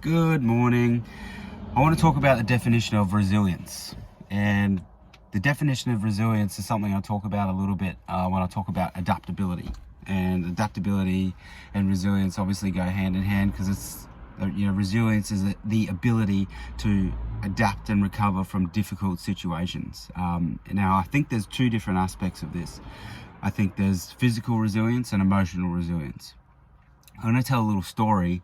Good morning. I want to talk about the definition of resilience. And the definition of resilience is something I talk about a little bit when I talk about adaptability. And adaptability and resilience obviously go hand in hand because resilience is the ability to adapt and recover from difficult situations. Now, I think there's two different aspects of this. I think there's physical resilience and emotional resilience. I'm going to tell a little story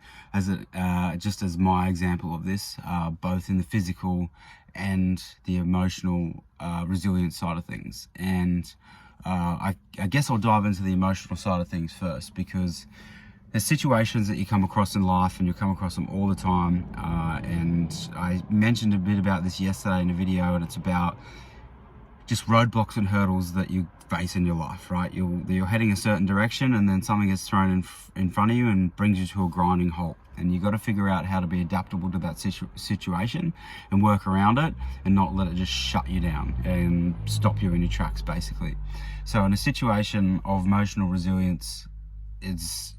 just as my example of this, both in the physical and the emotional resilience side of things. And I guess I'll dive into the emotional side of things first, because there's situations that you come across in life and you come across them all the time. And I mentioned a bit about this yesterday in a video, and it's about just roadblocks and hurdles that you face in your life, right? You're heading a certain direction, and then something gets thrown in front of you and brings you to a grinding halt. And you've got to figure out how to be adaptable to that situation and work around it, and not let it just shut you down and stop you in your tracks, basically. So in a situation of emotional resilience, it's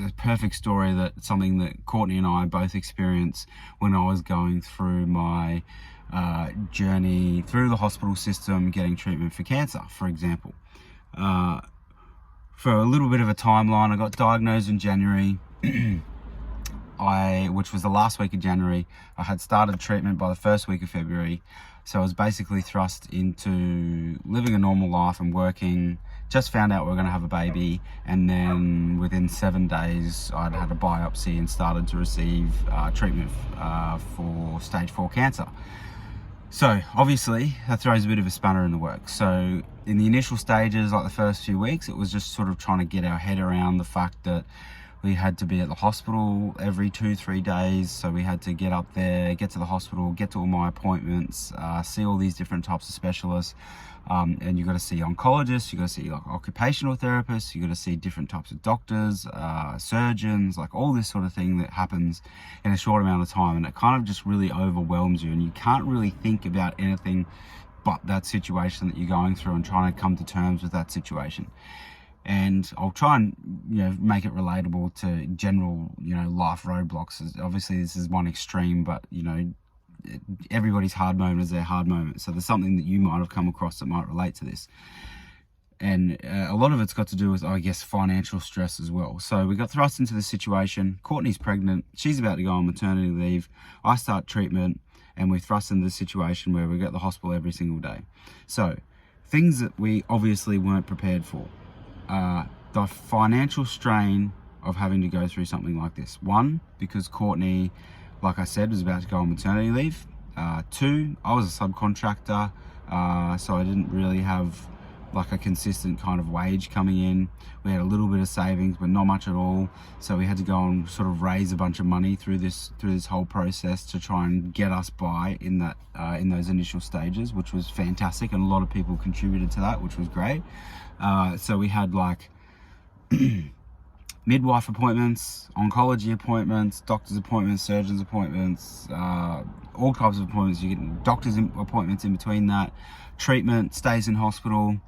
a perfect story, that something that Courtney and I both experienced when I was going through my journey through the hospital system, getting treatment for cancer, for example. For a little bit of a timeline, I got diagnosed in January, which was the last week of January. I had started treatment by the first week of February. So I was basically thrust into living a normal life and working. Just found out we were going to have a baby, and then within 7 days I'd had a biopsy and started to receive treatment for stage 4 cancer. So obviously that throws a bit of a spanner in the works. So in the initial stages, like the first few weeks, it was just sort of trying to get our head around the fact that we had to be at the hospital every 2-3 days. So we had to get up there, get to the hospital, get to all my appointments, see all these different types of specialists. And you got to see oncologists, you got to see like occupational therapists, you got to see different types of doctors, surgeons, like all this sort of thing that happens in a short amount of time. And it kind of just really overwhelms you, and you can't really think about anything but that situation that you're going through and trying to come to terms with that situation. And I'll try and make it relatable to general life roadblocks. Obviously this is one extreme, but everybody's hard moment is their hard moment. So there's something that you might have come across that might relate to this. And a lot of it's got to do with, I guess, financial stress as well. So we got thrust into this situation. Courtney's pregnant. She's about to go on maternity leave. I start treatment, and we're thrust into this situation where we go to the hospital every single day. So things that we obviously weren't prepared for. The financial strain of having to go through something like this. One, because Courtney, like I said, was about to go on maternity leave. Two, I was a subcontractor, so I didn't really have like a consistent kind of wage coming in. We had a little bit of savings, but not much at all. So we had to go and sort of raise a bunch of money through this whole process to try and get us by in those initial stages, which was fantastic, and a lot of people contributed to that, which was great. So we had like midwife appointments, oncology appointments, doctor's appointments, surgeon's appointments, all types of appointments. You get doctor's appointments in between that, treatment, stays in hospital.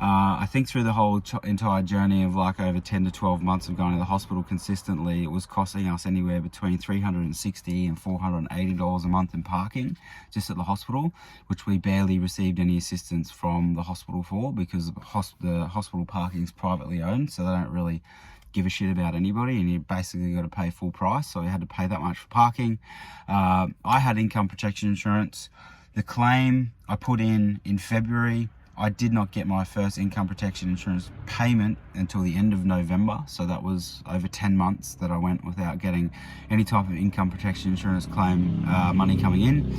I think through the whole entire journey of like over 10 to 12 months of going to the hospital consistently, it was costing us anywhere between $360 and $480 a month in parking just at the hospital, which we barely received any assistance from the hospital for, because the hospital parking is privately owned, so they don't really give a shit about anybody, and you basically got to pay full price. So we had to pay that much for parking. I had income protection insurance. The claim I put in February, I did not get my first income protection insurance payment until the end of November. So that was over 10 months that I went without getting any type of income protection insurance claim money coming in.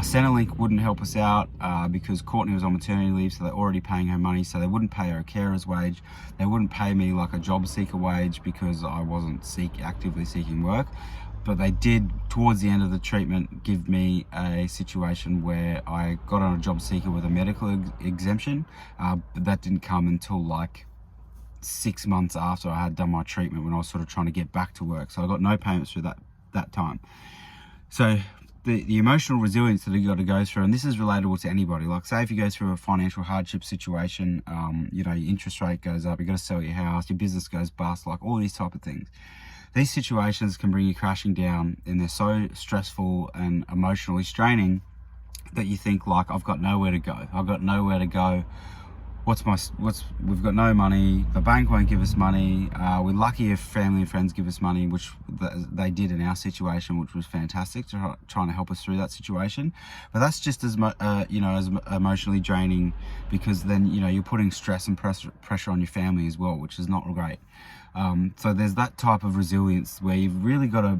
Centrelink wouldn't help us out because Courtney was on maternity leave, so they're already paying her money, so they wouldn't pay her a carer's wage. They wouldn't pay me like a job seeker wage because I wasn't actively seeking work. But they did, towards the end of the treatment, give me a situation where I got on a job seeker with a medical exemption, but that didn't come until like 6 months after I had done my treatment, when I was sort of trying to get back to work. So I got no payments through that time. So the emotional resilience that you got to go through, and this is relatable to anybody. Like, say if you go through a financial hardship situation, your interest rate goes up, you got to sell your house, your business goes bust, like all these type of things. these situations can bring you crashing down, and they're so stressful and emotionally straining that you think like, I've got nowhere to go. We've got no money. The bank won't give us money. We're lucky if family and friends give us money, which they did in our situation, which was fantastic, trying to help us through that situation. But that's just as as emotionally draining, because then you're putting stress and pressure on your family as well, which is not great. So there's that type of resilience where you've really got to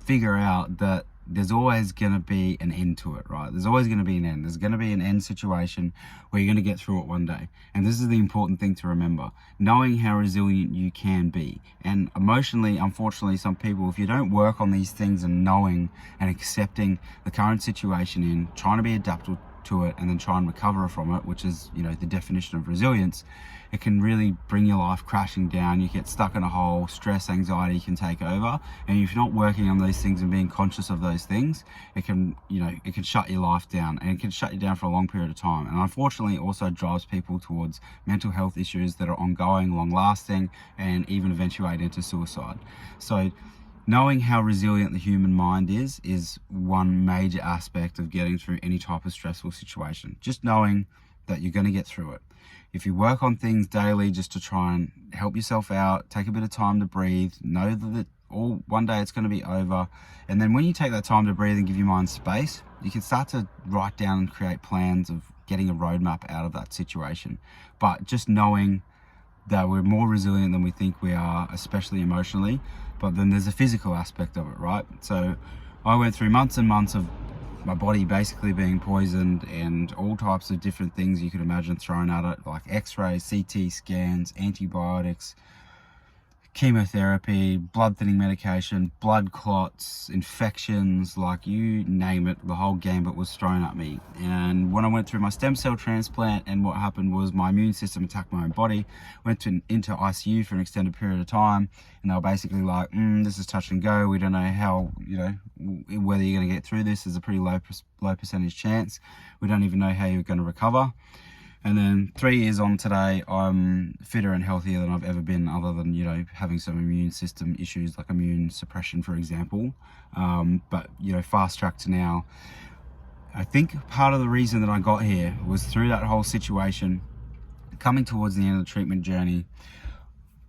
figure out that there's always going to be an end to it, right? There's always going to be an end. There's going to be an end situation where you're going to get through it one day. And this is the important thing to remember, knowing how resilient you can be. And emotionally, unfortunately, some people, if you don't work on these things and knowing and accepting the current situation in, trying to be adaptable to it and then try and recover from it, which is, the definition of resilience, it can really bring your life crashing down. You get stuck in a hole, stress, anxiety can take over. And if you're not working on these things and being conscious of those things, it can shut your life down, and it can shut you down for a long period of time. And unfortunately, it also drives people towards mental health issues that are ongoing, long lasting, and even eventuate into suicide. So knowing how resilient the human mind is one major aspect of getting through any type of stressful situation. Just knowing that you're going to get through it. If you work on things daily just to try and help yourself out, take a bit of time to breathe, know that one day it's going to be over. And then when you take that time to breathe and give your mind space, you can start to write down and create plans of getting a roadmap out of that situation. But just knowing that we're more resilient than we think we are, especially emotionally. But then there's a physical aspect of it, right? So I went through months and months of my body basically being poisoned, and all types of different things you could imagine thrown at it, like x-rays, CT scans, antibiotics, chemotherapy, blood thinning medication, blood clots, infections, like you name it, the whole gambit was thrown at me. And when I went through my stem cell transplant, and what happened was my immune system attacked my own body, went into ICU for an extended period of time, and they were basically like, this is touch and go. We don't know how, whether you're going to get through this. There's a pretty low percentage chance. We don't even know how you're going to recover. And then 3 years on today, I'm fitter and healthier than I've ever been, other than, having some immune system issues like immune suppression, for example. But, fast track to now. I think part of the reason that I got here was through that whole situation, coming towards the end of the treatment journey.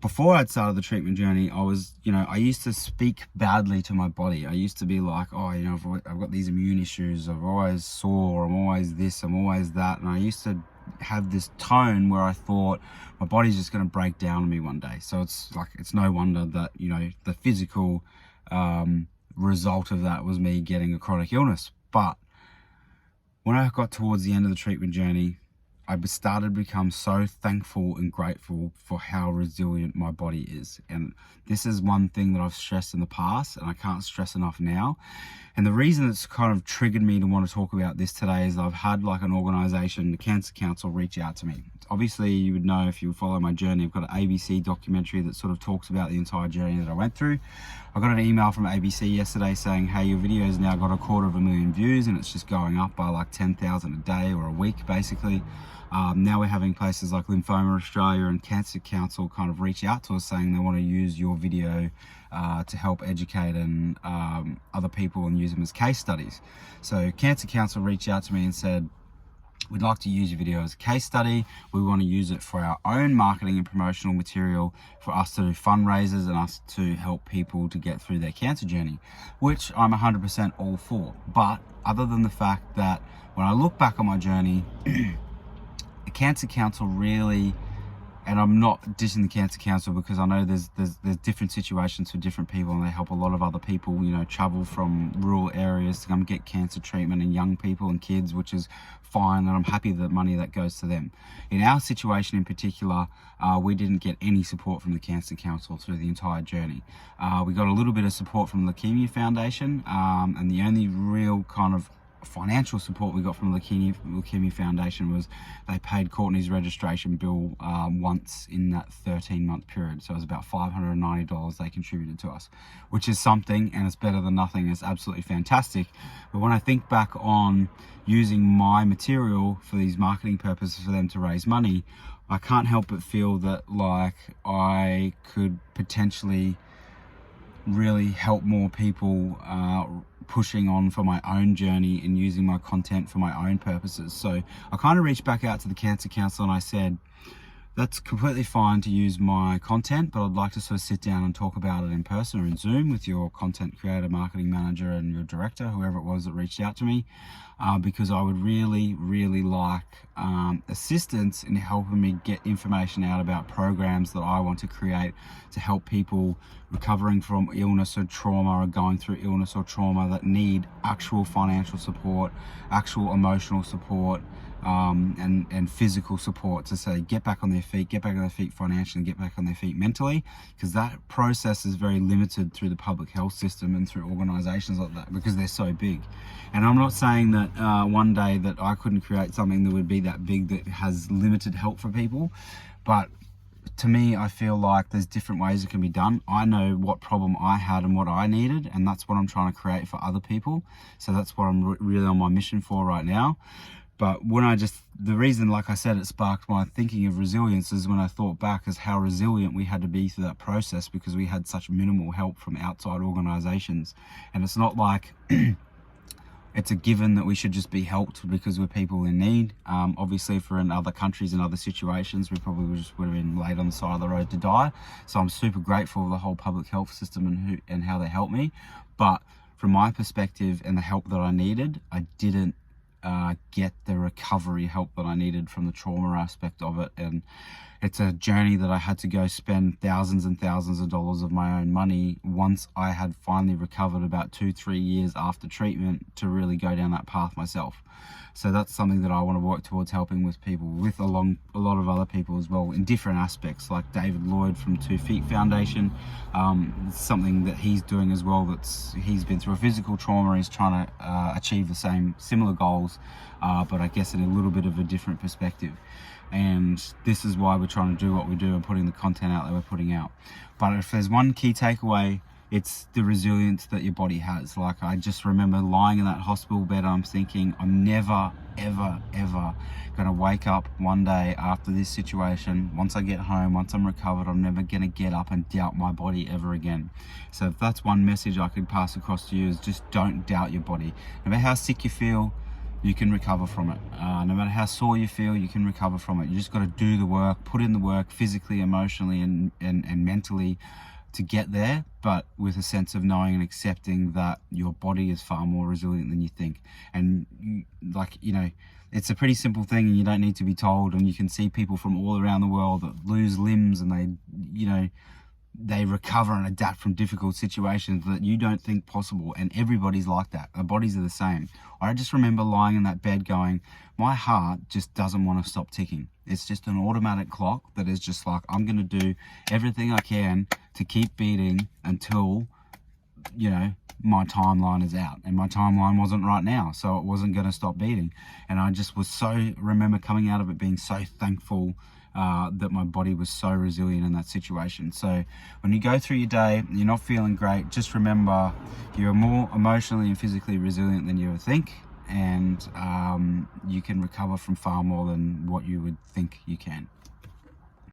Before I'd started the treatment journey, I used to speak badly to my body. I used to be like, I've got these immune issues. I'm always sore. I'm always this. I'm always that. And I used to have this tone where I thought my body's just going to break down on me one day. So it's no wonder that, the physical result of that was me getting a chronic illness. But when I got towards the end of the treatment journey, I started to become so thankful and grateful for how resilient my body is. And this is one thing that I've stressed in the past, and I can't stress enough now. And the reason it's kind of triggered me to want to talk about this today is I've had like an organization, the Cancer Council, reach out to me. Obviously, you would know if you follow my journey, I've got an ABC documentary that sort of talks about the entire journey that I went through. I got an email from ABC yesterday saying, hey, your video has now got 250,000 views, and it's just going up by like 10,000 a day or a week, basically. Now we're having places like Lymphoma Australia and Cancer Council kind of reach out to us saying they want to use your video to help educate and other people and use them as case studies. So Cancer Council reached out to me and said, we'd like to use your video as a case study. We want to use it for our own marketing and promotional material, for us to do fundraisers and us to help people to get through their cancer journey, which I'm 100% all for. But other than the fact that when I look back on my journey, the Cancer Council really, and I'm not dissing the Cancer Council because I know there's different situations for different people, and they help a lot of other people, travel from rural areas to come get cancer treatment, and young people and kids, which is fine, and I'm happy that money that goes to them. In our situation in particular, we didn't get any support from the Cancer Council through the entire journey. We got a little bit of support from the Leukemia Foundation, and the only real kind of financial support we got from the Leukemia Foundation was they paid Courtney's registration bill once in that 13-month period. So it was about $590 they contributed to us, which is something, and it's better than nothing. It's absolutely fantastic. But when I think back on using my material for these marketing purposes for them to raise money, I can't help but feel that like I could potentially really help more people pushing on for my own journey and using my content for my own purposes. So I kind of reached back out to the Cancer Council and I said, that's completely fine to use my content, but I'd like to sort of sit down and talk about it in person or in Zoom with your content creator, marketing manager, and your director, whoever it was that reached out to me, because I would really, really like assistance in helping me get information out about programs that I want to create to help people recovering from illness or trauma, or going through illness or trauma, that need actual financial support, actual emotional support, and physical support to say get back on their feet financially, get back on their feet mentally, because that process is very limited through the public health system and through organizations like that, because they're so big. And I'm not saying that one day that I couldn't create something that would be that big that has limited help for people, but to me, I feel like there's different ways it can be done. I know what problem I had and what I needed, and that's what I'm trying to create for other people. So that's what I'm really on my mission for right now. But the reason, like I said, it sparked my thinking of resilience is when I thought back as how resilient we had to be through that process, because we had such minimal help from outside organizations. And it's not like it's a given that we should just be helped because we're people in need. Obviously, if we're in other countries and other situations, we probably would have been laid on the side of the road to die. So I'm super grateful for the whole public health system and how they helped me. But from my perspective and the help that I needed, I didn't get the recovery help that I needed from the trauma aspect of it. And it's a journey that I had to go spend thousands and thousands of dollars of my own money once I had finally recovered, about 2-3 years after treatment, to really go down that path myself. So that's something that I want to work towards helping with people, with a lot of other people as well, in different aspects, like David Lloyd from 2 Feet Foundation. It's something that he's doing as well. He's been through a physical trauma. He's trying to achieve the similar goals, but I guess in a little bit of a different perspective. And this is why we're trying to do what we do and putting the content out that we're putting out. But if there's one key takeaway, it's the resilience that your body has. Like, I just remember lying in that hospital bed, I'm thinking, I'm never, ever, ever gonna wake up one day after this situation. Once I get home, once I'm recovered, I'm never gonna get up and doubt my body ever again. So if that's one message I could pass across to you, is just don't doubt your body. No matter how sick you feel, you can recover from it. No matter how sore you feel, you can recover from it. You just got to do the work, put in the work physically, emotionally, and mentally to get there, but with a sense of knowing and accepting that your body is far more resilient than you think. And it's a pretty simple thing, and you don't need to be told. And you can see people from all around the world that lose limbs, and they recover and adapt from difficult situations that you don't think possible. And everybody's like that. Our bodies are the same. I just remember lying in that bed going, my heart just doesn't want to stop ticking. It's just an automatic clock that is just like, I'm going to do everything I can to keep beating until, my timeline is out. And my timeline wasn't right now, so it wasn't going to stop beating. And I just remember coming out of it being so thankful that my body was so resilient in that situation. So when you go through your day, you're not feeling great, just remember you're more emotionally and physically resilient than you would think, and you can recover from far more than what you would think you can.